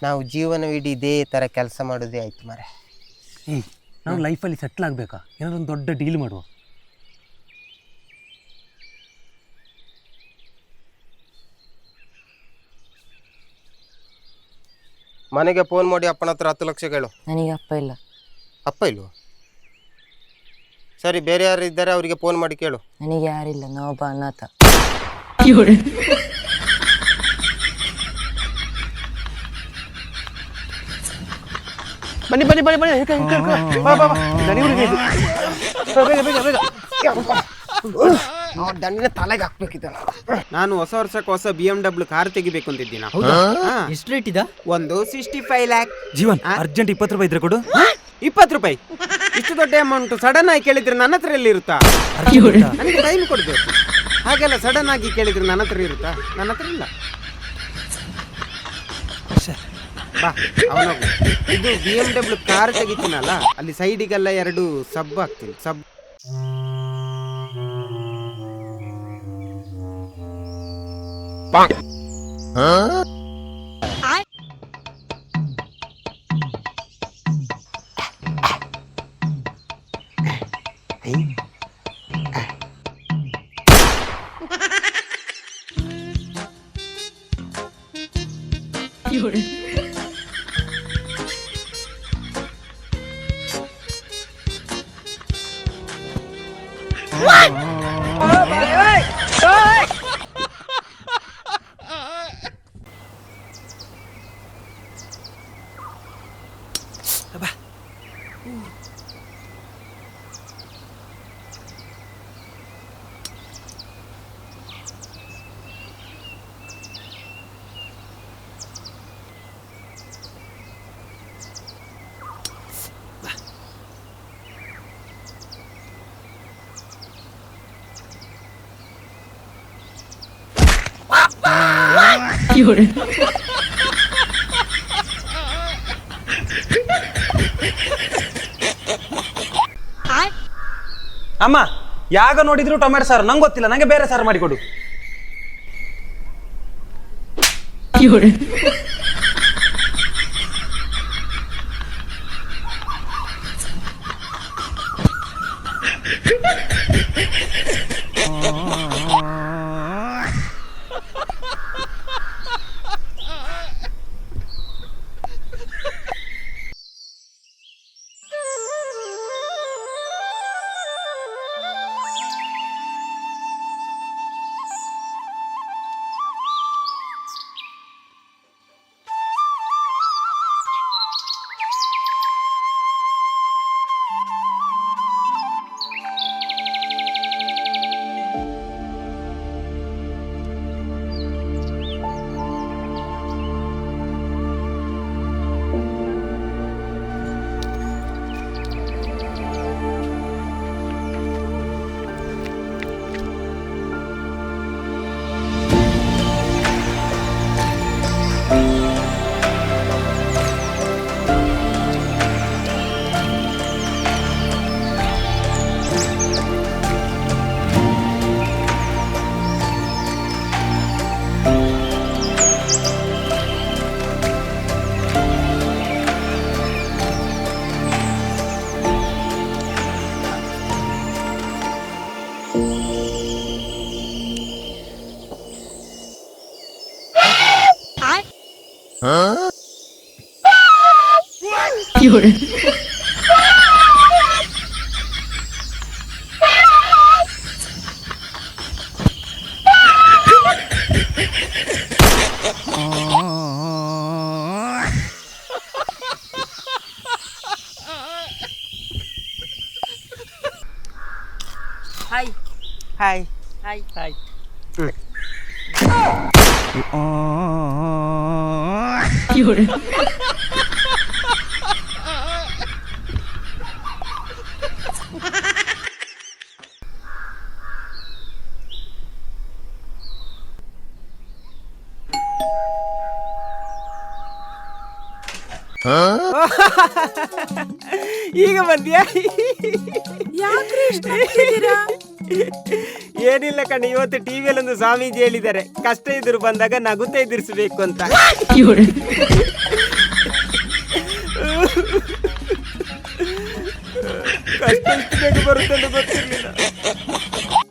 ನಾವು ಜೀವನವಿಡೀ ಇದೇ ಥರ ಕೆಲಸ ಮಾಡೋದೇ ಆಯ್ತು ಮಾರೆ. ನಾವು ಲೈಫಲ್ಲಿ ಸೆಟ್ಲ್ ಆಗಬೇಕಾ? ಏನಾದ್ರು ಒಂದು ದೊಡ್ಡ ಡೀಲ್ ಮಾಡುವ. ಮನೆಗೆ ಫೋನ್ ಮಾಡಿ ಅಪ್ಪನ ಹತ್ರ 10 ಲಕ್ಷ ಕೇಳು. ನನಗೆ ಅಪ್ಪ ಇಲ್ಲ. ಅಪ್ಪ ಇಲ್ವಾ? ಸರಿ, ಬೇರೆ ಯಾರು ಇದ್ದಾರೆ ಅವರಿಗೆ ಫೋನ್ ಮಾಡಿ ಕೇಳು. ನನಗೆ ಯಾರಿಲ್ಲ, ನಾವೊಬ್ಬ ಅನಾಥ. ಬನ್ನಿ ಬನ್ನಿ ಬನ್ನಿ ಬನ್ನಿ, ದಂಡಿನ ತಲೆಗೆ ಹಾಕ್ಬೇಕಿದ್ದಲ್ಲ. ನಾನು ಹೊಸ ವರ್ಷಕ್ಕೆ ಹೊಸ BMW ಕಾರ್ ತೆಗಿಬೇಕು ಅಂತಿದ್ದೀನ. ಎಷ್ಟು ರೇಟ್ ಇದ? ಒಂದು 65 ಲ್ಯಾಕ್. ಜೀವನ್, ಅರ್ಜೆಂಟ್ 20 ರೂಪಾಯಿ ಇದ್ರೆ ಕೊಡು. 20 ರೂಪಾಯಿ? ಇಷ್ಟು ದೊಡ್ಡ ಅಮೌಂಟ್ ಸಡನ್ ಆಗಿ ಕೇಳಿದ್ರೆ ನನ್ನ ಹತ್ರ ಎಲ್ಲಿ ಇರುತ್ತಾ? ನನಗೆ ಟೈಮ್ ಕೊಡ್ಬೇಕು. ಹಾಗೆಲ್ಲ ಸಡನ್ ಆಗಿ ಕೇಳಿದ್ರೆ ನನ್ನ ಹತ್ರ ಇರುತ್ತಾ? ನನ್ನ ಹತ್ರ ಇಲ್ಲ. ಬಾ, ಅವನೋಗು. ಇದು BMW ಕಾರ್ ತೆಗಿತೀನಲ್ಲ, ಅಲ್ಲಿ ಸೈಡಿಗೆಲ್ಲ 2 ಸಬ್ ಹಾಕ್ತೀನಿ. ಸಬ್ ಅಮ್ಮ, ಯಾಗ ನೋಡಿದ್ರು ಟೊಮೆಟೊ ಸಾರು. ನಂಗೆ ಗೊತ್ತಿಲ್ಲ, ನಂಗೆ ಬೇರೆ ಸಾರು ಮಾಡಿಕೊಡು. Hi hi hi hi. ಈಗ ಬಂದ್ಯಾ? ಏನಿಲ್ಲ ಕಣ್ಣ, ಇವತ್ತು ಟಿವಿಯಲ್ಲಿ ಒಂದು ಸ್ವಾಮೀಜಿ ಹೇಳಿದ್ದಾರೆ, ಕಷ್ಟ ಎದುರು ಬಂದಾಗ ನಗುತ್ತಾ ಎದುರಿಸಬೇಕು ಅಂತ. ಕಷ್ಟ ಇಷ್ಟು ಬೇಗ ಬರುತ್ತೆ ಅಂತ ಗೊತ್ತಿರಲಿಲ್ಲ.